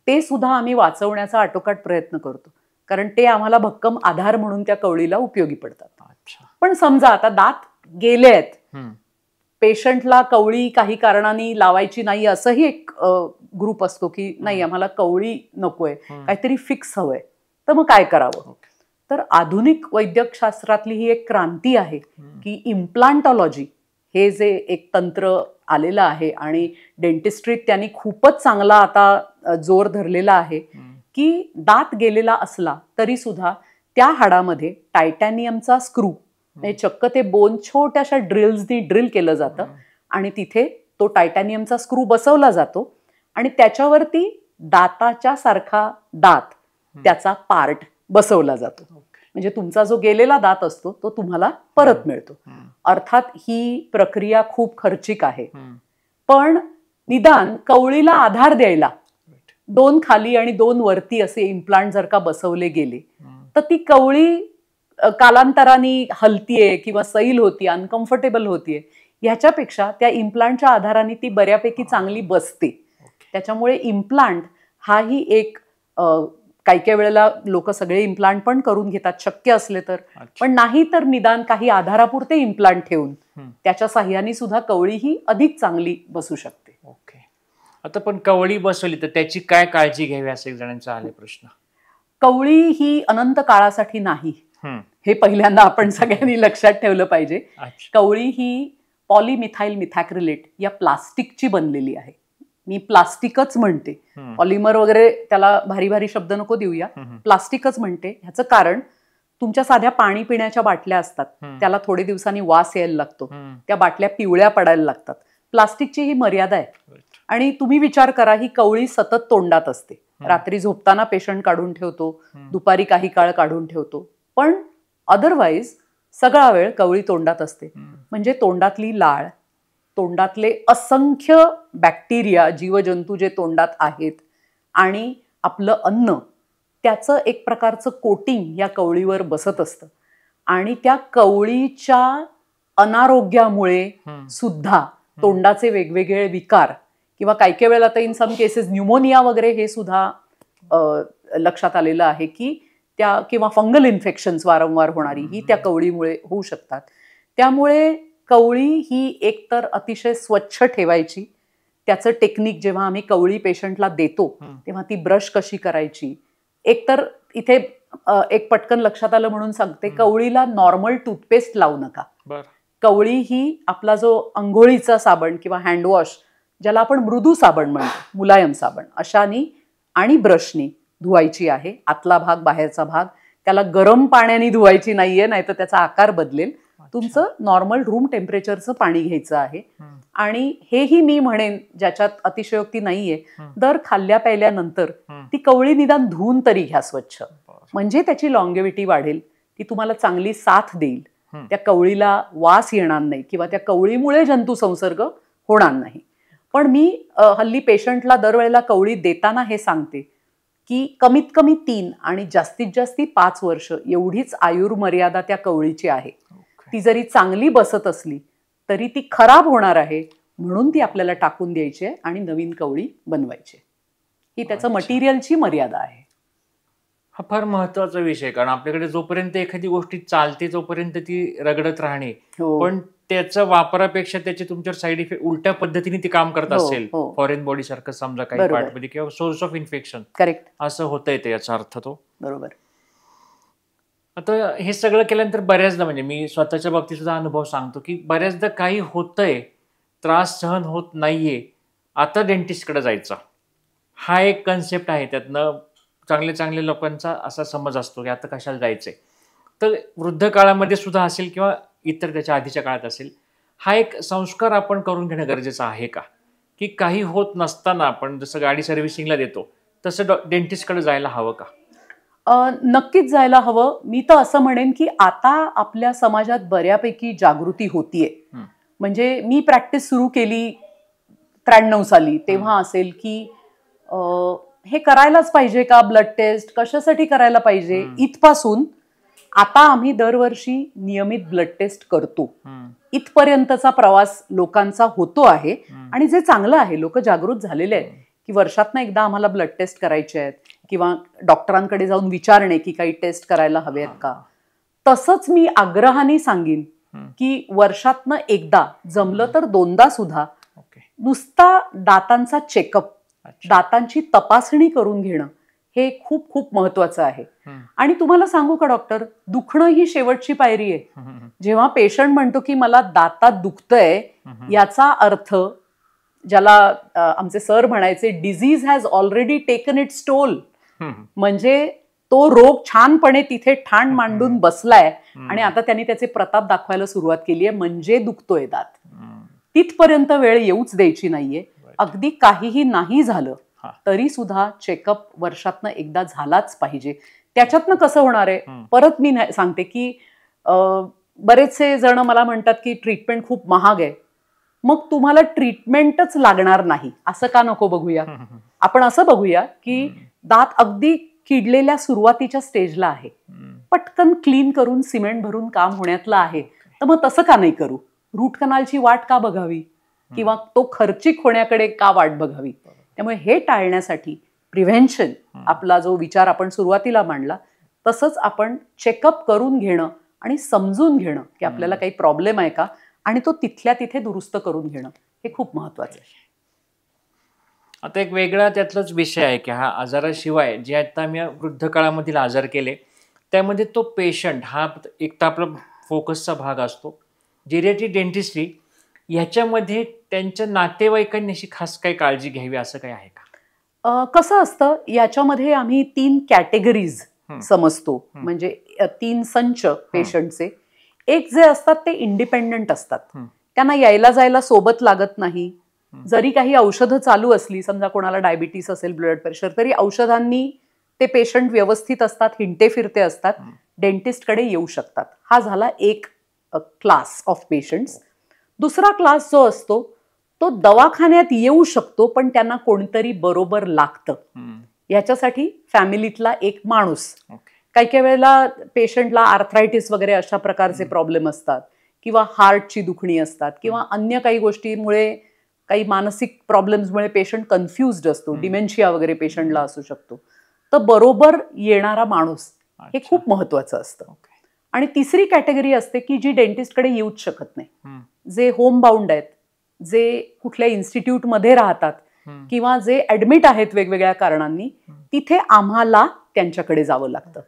ते सुद्धा आम्ही वाचवण्याचा आटोकाट प्रयत्न करतो, कारण ते आम्हाला भक्कम आधार म्हणून त्या कवळीला उपयोगी पडतात. पण समजा आता दात गेले आहेत, पेशंटला कवळी काही कारणाने लावायची नाही असंही एक ग्रुप असतो की नाही आम्हाला कवळी नकोय, काहीतरी फिक्स हवंय, तर मग काय करावं? तर आधुनिक वैद्यकशास्त्रातली ही एक क्रांती आहे की इम्प्लांटॉलॉजी हे जे एक तंत्र आलेलं आहे आणि डेंटिस्ट्रीत त्यांनी खूपच चांगला आता जोर धरलेला आहे की दात गेलेला असला तरी सुद्धा त्या हाडामध्ये टायटॅनियमचा स्क्रू, म्हणजे चक्क ते बोन छोट्याशा ड्रिल्सनी ड्रिल केलं जातं आणि तिथे तो टायटॅनियमचा स्क्रू बसवला जातो आणि त्याच्यावरती दाताच्या सारखा दात त्याचा पार्ट बसवला जातो. म्हणजे तुमचा जो गेलेला दात असतो तो तुम्हाला परत मिळतो. अर्थात ही प्रक्रिया खूप खर्चिक आहे, पण निदान कवळीला आधार द्यायला 2 खाली आणि 2 वरती असे इम्प्लांट जर का बसवले गेले तर ती कवळी कालांतराने हलतीये किंवा सैल होतीये, अनकम्फर्टेबल होतीये, ह्याच्यापेक्षा त्या इम्प्लांटच्या आधाराने ती बऱ्यापैकी चांगली बसते. त्याच्यामुळे इम्प्लांट हाही एक काही काही वेळेला लोक सगळे इम्प्लांट पण करून घेतात शक्य असले तर, पण नाही तर निदान काही आधारापुरते इम्प्लांट ठेवून त्याच्या साह्याने सुद्धा कवळी ही अधिक चांगली बसू शकते. ओके. आता पण कवळी बसवली तर त्याची काय काळजी घ्यावी असं एक जणांचा आले प्रश्न. कवळी ही अनंत काळासाठी नाही, हे पहिल्यांदा आपण सगळ्यांनी लक्षात ठेवलं पाहिजे. कवळी ही पॉलीमिथाइल मिथॅक्रिलेट या प्लास्टिकची बनलेली आहे. मी प्लास्टिकच म्हणते, पॉलिमर वगैरे त्याला भारी भारी शब्द नको देऊया, प्लास्टिकच म्हणते. ह्याचं कारण तुमच्या साध्या पाणी पिण्याच्या बाटल्या असतात, त्याला थोडे दिवसांनी वास यायला लागतो, त्या बाटल्या पिवळ्या पडायला लागतात. प्लास्टिकची ही मर्यादा आहे. आणि तुम्ही विचार करा, ही कवळी सतत तोंडात असते. रात्री झोपताना पेशंट काढून ठेवतो, दुपारी काही काळ काढून ठेवतो, पण अदरवाईज सगळा वेळ कवळी तोंडात असते. म्हणजे तोंडातली लाळ, तोंडातले असंख्य बॅक्टेरिया, जीवजंतू जे तोंडात आहेत, आणि आपलं अन्न, त्याचं एक प्रकारचं कोटिंग या कवळीवर बसत असतं. आणि त्या कवळीच्या अनारोग्यामुळे सुद्धा तोंडाचे वेगवेगळे विकार, किंवा काही काही वेळेला तर इन सम केसेस न्यूमोनिया वगैरे हे सुद्धा लक्षात आलेलं आहे की त्या, किंवा फंगल इन्फेक्शन्स वारंवार होणारी ही त्या कवळीमुळे होऊ शकतात. त्यामुळे कवळी ही एकतर अतिशय स्वच्छ ठेवायची. त्याचं टेक्निक जेव्हा आम्ही कवळी पेशंटला देतो तेव्हा ती ब्रश कशी करायची, एकतर इथे एक पटकन लक्षात आलं म्हणून सांगते, कवळीला नॉर्मल टूथपेस्ट लावू नका. कवळी ही आपला जो अंघोळीचा साबण किंवा हँडवॉश, ज्याला आपण मृदू साबण म्हणतो, मुलायम साबण, अशानी आणि ब्रशनी धुवायची आहे. आतला भाग, बाहेरचा भाग. त्याला गरम पाण्याने धुवायची नाहीये, नाही तर त्याचा आकार बदलेल. तुमचं नॉर्मल रूम टेम्परेचरचं पाणी घ्यायचं आहे. आणि हेही मी म्हणेन, ज्याच्यात अतिशयोक्ती नाहीये, दर खाल्ल्या प्यायल्यानंतर ती कवळी निदान धुवून तरी घ्या स्वच्छ. म्हणजे त्याची लॉंगेव्हिटी वाढेल, ती तुम्हाला चांगली साथ देईल, त्या कवळीला वास येणार नाही किंवा त्या कवळीमुळे जंतू संसर्ग होणार नाही. पण मी हल्ली पेशंटला दरवेळेला कवळी देताना हे सांगते की कमीत कमी 3 आणि जास्तीत जास्त 5 वर्ष एवढीच आयुर्मर्यादा त्या कवळीची आहे. ती जरी चांगली बसत असली तरी ती खराब होणार आहे, म्हणून ती आपल्याला टाकून द्यायची आहे आणि नवीन कवळी बनवायची. ही त्याचं मटेरियलची मर्यादा आहे. हा फार महत्वाचा विषय, कारण आपल्याकडे जोपर्यंत एखादी गोष्टी चालते तोपर्यंत ती रगडत राहणे, पण त्याच्या वापरापेक्षा त्याचे तुमच्यावर साईड इफेक्ट उलट्या पद्धतीने ती काम करत असेल, फॉरेन बॉडी सारखं समजा काही पार्टमध्ये, किंवा सोर्स ऑफ इन्फेक्शन, करेक्ट, असं होता येते याचा अर्थ तो. बरोबर. आता हे सगळं केल्यानंतर बऱ्याचदा, म्हणजे मी स्वतःच्या बाबतीत सुद्धा अनुभव सांगतो की बऱ्याचदा काही होतंय, त्रास सहन होत नाहीये, आता डेंटिस्टकडे जायचा, हा एक कन्सेप्ट आहे. त्यातनं चांगले चांगले लोकांचा असा समज असतो की आता कशाला जायचंय. तर वृद्ध काळामध्ये सुद्धा असेल किंवा इतर त्याच्या आधीच्या काळात असेल, हा एक संस्कार आपण करून घेणं गरजेचं आहे का, की काही होत नसताना आपण जसं गाडी सर्व्हिसिंगला देतो तसं डेंटिस्टकडे जायला हवं का? नक्कीच जायला हवं. मी तर असं म्हणेन की आता आपल्या समाजात बऱ्यापैकी जागृती होतीये. म्हणजे मी प्रॅक्टिस सुरू केली 93 साली, तेव्हा असेल की हे करायलाच पाहिजे का, ब्लड टेस्ट कशासाठी करायला पाहिजे, इथपासून आता आम्ही दरवर्षी नियमित ब्लड टेस्ट करतो. इथपर्यंतचा प्रवास लोकांचा होतो आहे आणि जे चांगलं आहे. लोक जागृत झालेले आहेत की वर्षातनं एकदा आम्हाला ब्लड टेस्ट करायचे आहेत, किंवा डॉक्टरांकडे जाऊन विचारणे की काही टेस्ट करायला हवेत का. तसंच मी आग्रहाने सांगेन की वर्षातनं एकदा, जमलं तर 2दा सुद्धा, नुसता दातांचा चेकअप, दातांची तपासणी करून घेणं हे खूप खूप महत्वाचं आहे. आणि तुम्हाला सांगू का डॉक्टर, दुखणं ही शेवटची पायरी आहे. जेव्हा पेशंट म्हणतो की मला दातात दुखतंय, याचा अर्थ, ज्याला आमचे सर म्हणायचे, disease has already taken it's toll. म्हणजे तो रोग छानपणे तिथे ठाण मांडून बसलाय आणि आता त्यांनी त्याचे प्रताप दाखवायला सुरुवात केली आहे, म्हणजे दुखतोय दात. तिथपर्यंत वेळ येऊच द्यायची नाहीये. अगदी काहीही नाही झालं तरी सुद्धा चेकअप वर्षातनं एकदा झालाच पाहिजे. त्याच्यातनं कसं होणार आहे, परत मी सांगते की बरेचसे जण मला म्हणतात की ट्रीटमेंट खूप महाग आहे. मग तुम्हाला ट्रीटमेंटच लागणार नाही असं का नको बघूया. आपण असं बघूया की दात अगदी किडलेल्या सुरुवातीच्या स्टेजला आहे, पटकन क्लीन करून सिमेंट भरून काम होण्यातलं आहे, तर मग तसं का नाही करू. रूट कनालची वाट का बघावी, किंवा तो खर्चिक होण्याकडे का वाट बघावी. त्यामुळे हे टाळण्यासाठी प्रिव्हेन्शन, आपला जो विचार आपण सुरुवातीला मांडला तसंच आपण चेकअप करून घेणं आणि समजून घेणं की आपल्याला काही प्रॉब्लेम आहे का, आणि तो तिथल्या तिथे दुरुस्त करून घेणं हे खूप महत्वाचं आहे. आता एक वेगळा त्यातलाच विषय आहे की हा आजाराशिवाय जे आता मी वृद्ध काळामधील आजार केले त्यामध्ये तो पेशंट हा एक तर आपला फोकसचा भाग असतो. जेरियाट्रिक डेंटिस्ट्री ह्याच्यामध्ये त्यांच्या नातेवाईकांनी अशी खास काही काळजी घ्यावी असं काही आहे का? कसं असतं, याच्यामध्ये आम्ही 3 कॅटेगरीज समजतो, म्हणजे 3 संच पेशंटचे. एक जे असतात ते इंडिपेंडंट असतात, त्यांना यायला जायला सोबत लागत नाही. जरी काही औषधं चालू असली, समजा कोणाला डायबिटीस असेल, ब्लड प्रेशर, तरी औषधांनी ते पेशंट व्यवस्थित असतात, हिंडते फिरते असतात, डेंटिस्टकडे येऊ शकतात. हा झाला एक क्लास ऑफ पेशंट्स. दुसरा क्लास जो असतो तो दवाखान्यात येऊ शकतो, पण त्यांना कोणतरी बरोबर लागतं. याच्यासाठी फॅमिलीतला एक माणूस. काही काही वेळेला पेशंटला आर्थरायटिस वगैरे अशा प्रकारचे प्रॉब्लेम असतात, किंवा हार्टची दुखणी असतात, किंवा अन्य काही गोष्टींमुळे, काही मानसिक प्रॉब्लेम्समुळे पेशंट कन्फ्युज्ड असतो, डिमेन्शिया वगैरे पेशंटला असू शकतो. तर बरोबर येणारा माणूस हे खूप महत्वाचं असतं. आणि तिसरी कॅटेगरी असते की जी डेंटिस्टकडे येऊच शकत नाही, जे होम बाउंड आहेत, जे कुठल्या इन्स्टिट्यूटमध्ये राहतात, किंवा जे ऍडमिट आहेत वेगवेगळ्या कारणांनी, तिथे आम्हाला त्यांच्याकडे जावं लागतं.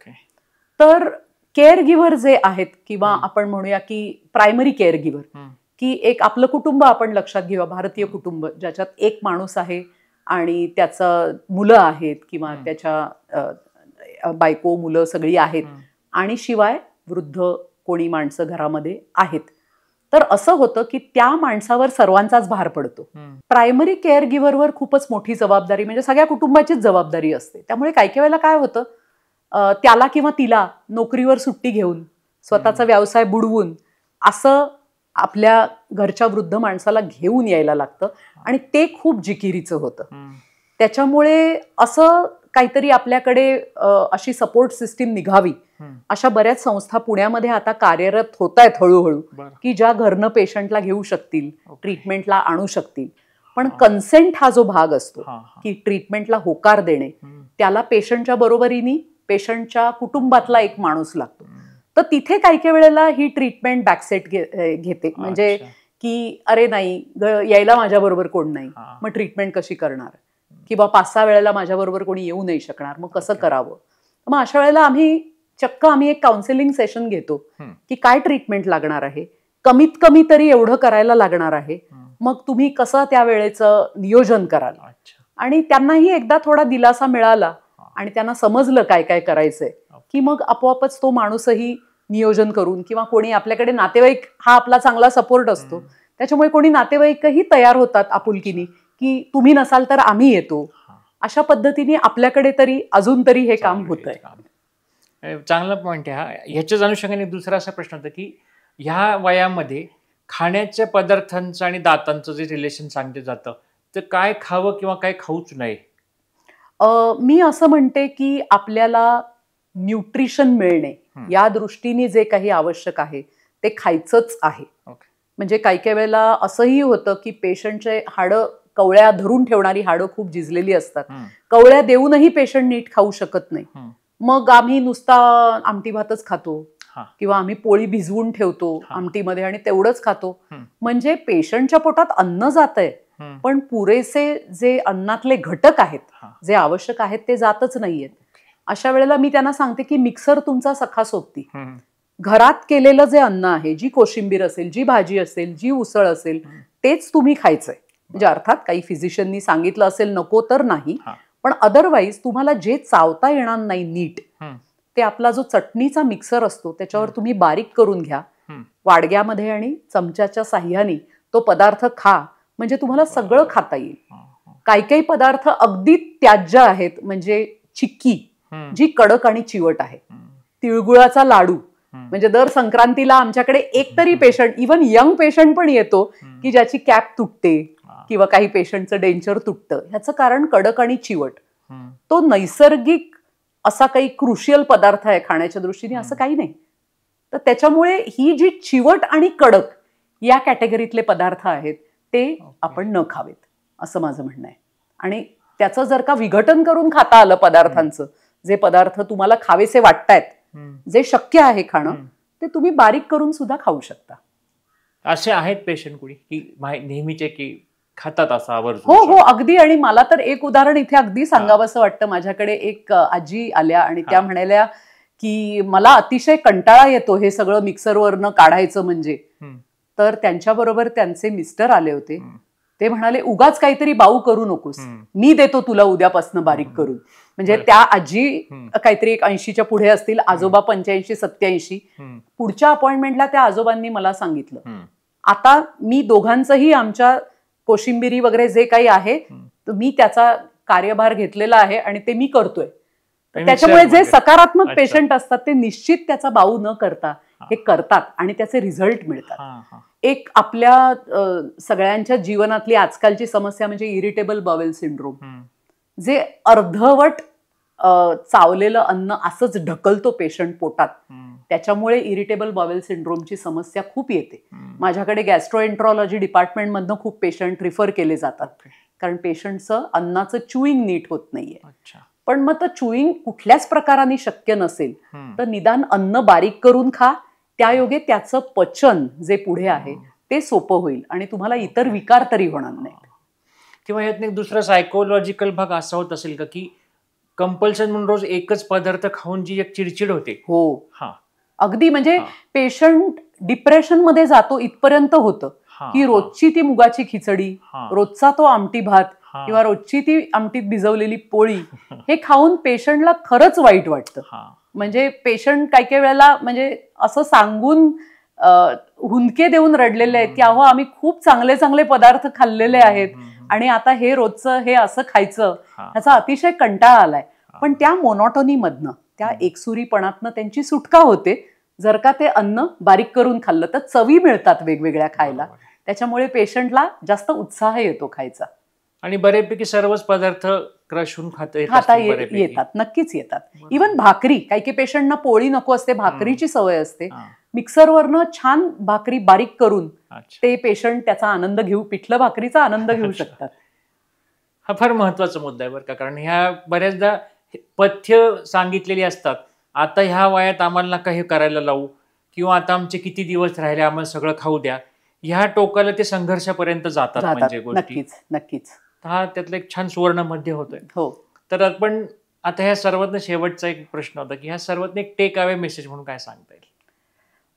तर केअर गिव्हर जे आहेत, किंवा आपण म्हणूया की प्रायमरी केअर गिव्हर, की एक आपलं कुटुंब आपण लक्षात घेऊया, भारतीय कुटुंब, ज्याच्यात एक माणूस आहे आणि त्याचं मुलं आहेत, किंवा त्याच्या बायको मुलं सगळी आहेत, आणि शिवाय वृद्ध कोणी माणसं घरामध्ये आहेत. तर असं होतं की त्या माणसावर सर्वांचाच भार पडतो. प्रायमरी केअर गिव्हरवर खूपच मोठी जबाबदारी, म्हणजे सगळ्या कुटुंबाचीच जबाबदारी असते. त्यामुळे काही काही वेळेला काय होतं, त्याला किंवा तिला नोकरीवर सुट्टी घेऊन, स्वतःचा व्यवसाय बुडवून, असं आपल्या घरच्या वृद्ध माणसाला घेऊन यायला लागतं, आणि ते खूप जिकिरीचं होतं. त्याच्यामुळे असं काहीतरी आपल्याकडे अशी सपोर्ट सिस्टीम निघावी, अशा बऱ्याच संस्था पुण्यामध्ये आता कार्यरत होत आहेत हळूहळू, की ज्या घरनं पेशंटला घेऊ शकतील, ट्रीटमेंटला आणू शकतील. पण कन्सेंट हा जो भाग असतो, की ट्रीटमेंटला होकार देणे, त्याला पेशंटच्या बरोबरीने पेशंटच्या कुटुंबातला एक माणूस लागतो. तर तिथे काही काही वेळेला ही ट्रीटमेंट बॅकसेट घेते, म्हणजे की अरे नाही, यायला माझ्या बरोबर कोण नाही, मग ट्रीटमेंट कशी करणार, किंवा 5-6 वेळेला माझ्या बरोबर कोणी येऊ नाही शकणार, मग कसं करावं. मग अशा वेळेला आम्ही एक काउन्सिलिंग सेशन घेतो, की काय ट्रीटमेंट लागणार आहे, कमीत कमी तरी एवढं करायला लागणार आहे, मग तुम्ही कसं त्या वेळेचं नियोजन कराल. आणि त्यांनाही एकदा थोडा दिलासा मिळाला आणि त्यांना समजलं काय काय करायचंय, की मग आपोआपच तो माणूसही नियोजन करून, किंवा कोणी आपल्याकडे नातेवाईक हा आपला चांगला सपोर्ट असतो, त्याच्यामुळे कोणी नातेवाईकही तयार होतात आपुलकीनी, की तुम्ही नसाल तर आम्ही येतो. अशा पद्धतीने आपल्याकडे तरी अजून तरी हे काम होत आहे. चांगला पॉईंट आहे हा. ह्याच्याच अनुषंगाने दुसरा असा प्रश्न होता की ह्या वयामध्ये खाण्याच्या पदार्थांचं आणि दातांचं जे रिलेशन सांगितलं जातं, तर काय खावं किंवा काय खाऊच नये? मी असं म्हणते की आपल्याला न्यूट्रिशन मिळणे या दृष्टीने जे काही आवश्यक आहे ते खायचंच आहे. म्हणजे काही काही वेळेला असंही होतं की पेशंटचे हाडं, कवळ्या धरून ठेवणारी हाडं खूप झिजलेली असतात, कवळ्या देऊनही पेशंट नीट खाऊ शकत नाही. मग आम्ही नुसता आमटी भातच खातो, किंवा आम्ही पोळी भिजवून ठेवतो आमटीमध्ये आणि तेवढंच खातो. म्हणजे पेशंटच्या पोटात अन्न जातंय, पण पुरेसे जे अन्नातले घटक आहेत, जे आवश्यक आहेत, ते जातच नाहीयेत. अशा वेळेला मी त्यांना सांगते की मिक्सर तुमचा सखा सोबती. घरात केलेलं जे अन्न आहे, जी कोशिंबीर असेल, जी भाजी असेल, जी उसळ असेल, तेच तुम्ही खायचंय. म्हणजे अर्थात काही फिजिशियननी सांगितलं असेल नको तर नाही, पण अदरवाईज तुम्हाला जे चावता येणार नाही नीट, ते आपला जो चटणीचा मिक्सर असतो त्याच्यावर तुम्ही बारीक करून घ्या, वाडग्यामध्ये, आणि चमच्याच्या साह्याने तो पदार्थ खा, म्हणजे तुम्हाला सगळं खाता येईल. काही काही पदार्थ अगदी त्याज्य आहेत, म्हणजे चिक्की जी कडक आणि चिवट आहे, तिळगुळाचा लाडू, म्हणजे दर संक्रांतीला आमच्याकडे एक तरी पेशंट, इव्हन यंग पेशंट पण येतो की ज्याची कॅप तुटते, किंवा काही पेशंटचं डेंचर तुटतं. ह्याचं कारण कडक आणि चिवट. तो नैसर्गिक असा काही क्रुशियल पदार्थ आहे खाण्याच्या दृष्टीने, असं काही नाही. तर त्याच्यामुळे ही जी चिवट आणि कडक या कॅटेगरीतले पदार्थ आहेत ते आपण न खावेत, असं माझं म्हणणं आहे. आणि त्याचं जर का विघटन करून खाता आलं पदार्थांचं, जे पदार्थ तुम्हाला खावेसे वाटतायत, जे शक्य आहे खाणं, ते तुम्ही बारीक करून सुद्धा खाऊ शकता. असे आहेत पेशंट कुणी की नेहमीचे की खातात असा आवर्जून? हो हो, अगदी. आणि मला तर एक उदाहरण इथे अगदी सांगावंसं वाटतं. माझ्याकडे एक आजी आल्या आणि त्या म्हणाल्या की मला अतिशय कंटाळा येतो हे सगळं मिक्सरवरनं काढायचं, म्हणजे तर त्यांच्याबरोबर त्यांचे मिस्टर आले होते. ते म्हणाले, उगाच काहीतरी बाऊ करू नकोस, मी देतो तुला उद्यापासून बारीक करून. म्हणजे त्या आजी काहीतरी 80च्या पुढे असतील, आजोबा 85-87. पुढच्या अपॉइंटमेंटला त्या आजोबांनी मला सांगितलं, आता मी दोघांचंही आमच्या कोशिंबिरी वगैरे जे काही आहे मी त्याचा कार्यभार घेतलेला आहे आणि ते मी करतोय. त्याच्यामुळे जे सकारात्मक पेशंट असतात ते निश्चित त्याचा बाऊ न करता हे करतात आणि त्याचे रिझल्ट मिळतात. एक आपल्या सगळ्यांच्या जीवनातली आजकालची समस्या म्हणजे इरिटेबल बावेल सिंड्रोम, जे अर्धवट चावलेलं अन्न असंच ढकलतो पेशंट पोटात. त्याच्यामुळे इरिटेबल बावेल सिंड्रोमची समस्या खूप येते. माझ्याकडे गॅस्ट्रोएंट्रॉलॉजी डिपार्टमेंटमधनं खूप पेशंट रिफर केले जातात, कारण पेशंटचं अन्नाचं च्युईंग नीट होत नाहीये. पण मग तर च्युईंग कुठल्याच प्रकाराने शक्य नसेल तर निदान अन्न बारीक करून खा, त्यायोगे त्याचं पचन जे पुढे आहे ते सोपं होईल आणि तुम्हाला इतर विकार तरी होणार नाही. किंवा यात एक दुसरा सायकोलॉजिकल भाग असा होत असेल का की कंपल्शन म्हणून रोज एकच पदार्थ खाऊन जी एक चिडचिड होते. हो, अगदी म्हणजे पेशंट डिप्रेशन मध्ये जातो इथपर्यंत होतं की रोजची ती मुगाची खिचडी, रोजचा तो आमटी भात किंवा रोजची ती आमटीत भिजवलेली पोळी हे खाऊन पेशंटला खरंच वाईट वाटतं. म्हणजे पेशंट काही काही वेळेला म्हणजे असं सांगून हुंदके देऊन रडलेले आहेत की अहो आम्ही खूप चांगले चांगले पदार्थ खाल्लेले आहेत आणि आता हे रोजचं हे असं खायचं, ह्याचा अतिशय कंटाळा आलाय. पण त्या मोनोटोनी मधनं, त्या एकसुरीपणातनं त्यांची सुटका होते जर का ते अन्न बारीक करून खाल्लं तर. चवी मिळतात वेगवेगळ्या खायला, त्याच्यामुळे पेशंटला जास्त उत्साह येतो खायचा. आणि बऱ्यापैकी सर्वच पदार्थ क्रश होऊन खाता येतात, नक्कीच येतात. इव्हन भाकरी, काही काही पेशंटना पोळी नको असते, भाकरीची सवय असते. मिक्सरवरनं छान भाकरी बारीक करून ते पेशंट त्याचा आनंद घेऊ, पिठलं भाकरीचा आनंद घेऊ शकतात. हा फार महत्वाचा मुद्दा आहे बरं का, कारण ह्या बऱ्याचदा पथ्य सांगितलेली असतात, आता ह्या वयात आम्हाला नका हे करायला लावू किंवा आता आमचे किती दिवस राहिले आम्हाला सगळं खाऊ द्या, ह्या टोकाला ते संघर्षापर्यंत जातात. म्हणजे गोष्टी नक्कीच हा त्यातलं एक छान सुवर्ण मध्ये होतोय. हो, तर आपण आता ह्या सर्वातनं शेवटचा एक प्रश्न होता की ह्या सर्वातनं एक टेक अवे मेसेज म्हणून काय सांगता येईल?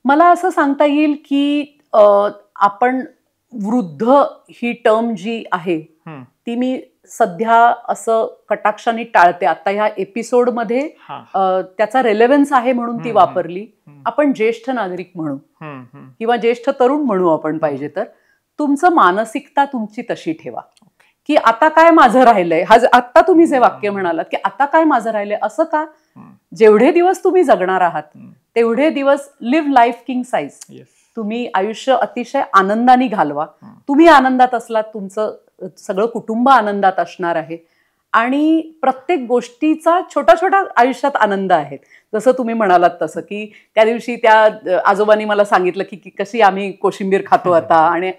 मला असं सांगता येईल की आपण वृद्ध ही टर्म जी आहे ती मी सध्या असं कटाक्षाने टाळते. आता ह्या एपिसोडमध्ये त्याचा रेलेव्हन्स आहे म्हणून ती वापरली. आपण ज्येष्ठ नागरिक म्हणू किंवा ज्येष्ठ तरुण म्हणू आपण पाहिजे तर. तुमचं मानसिकता तुमची तशी ठेवा की आता काय माझं राहिलंय. आता तुम्ही जे वाक्य म्हणालात की आता काय माझं राहिलंय, असं का? जेवढे दिवस तुम्ही जगणार आहात तेवढे दिवस लिव्ह लाईफ किंग साईज. तुम्ही आयुष्य अतिशय आनंदाने घालवा. तुम्ही आनंदात असलात, तुमचं सगळं कुटुंब आनंदात असणार आहे आणि प्रत्येक गोष्टीचा छोटा छोटा आयुष्यात आनंद आहे. जसं तुम्ही म्हणालात तसं की त्या दिवशी त्या आजोबांनी मला सांगितलं की कशी आम्ही कोशिंबीर खातो आता, आणि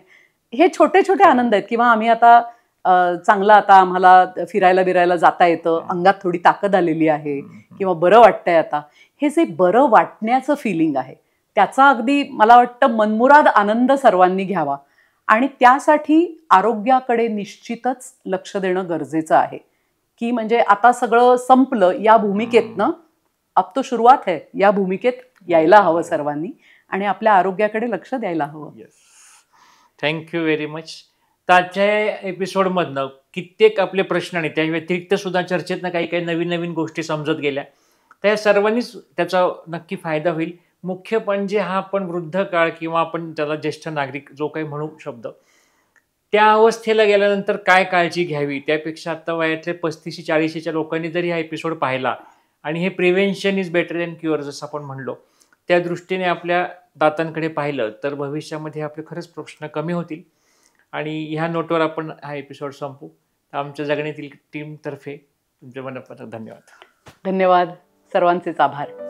हे छोटे छोटे आनंद आहेत. किंवा आम्ही आता चांगलं आता आम्हाला फिरायला बिरायला जाता येतं, अंगात थोडी ताकद आलेली आहे किंवा बरं वाटतंय आता. हे जे बरं वाटण्याचं फिलिंग आहे त्याचा अगदी मला वाटतं मनमुराद आनंद सर्वांनी घ्यावा आणि त्यासाठी आरोग्याकडे निश्चितच लक्ष देणं गरजेचं आहे. की म्हणजे आता सगळं संपलं या भूमिकेतनं, अब तो सुरुवात आहे, या भूमिकेत यायला हवं सर्वांनी आणि आपल्या आरोग्याकडे लक्ष द्यायला हवं. Thank you very much. आजच्या एपिसोडमधनं कित्येक आपले प्रश्न आणि त्या व्यतिरिक्त सुद्धा चर्चेतनं काही काही नवीन नवीन गोष्टी समजत गेल्या. त्या सर्वांनीच त्याचा नक्की फायदा होईल. मुख्य म्हणजे हा आपण वृद्ध काळ किंवा आपण त्याला ज्येष्ठ नागरिक जो काही म्हणू शब्द, त्या अवस्थेला गेल्यानंतर काय काळजी घ्यावी, त्यापेक्षा आता वयातले 35-40च्या लोकांनी जरी हा एपिसोड पाहिला आणि हे prevention is better than cure जसं आपण म्हणलो, त्या दृष्टीने आपल्या दातांकडे पाहिलं तर भविष्यामध्ये आपले खरंच प्रश्न कमी होतील. आणि ह्या नोटवर आपण हा एपिसोड संपू. आमच्या जगण्यातील टीमतर्फे तुमचे मनपूर्वक धन्यवाद. धन्यवाद, सर्वांचेच आभार.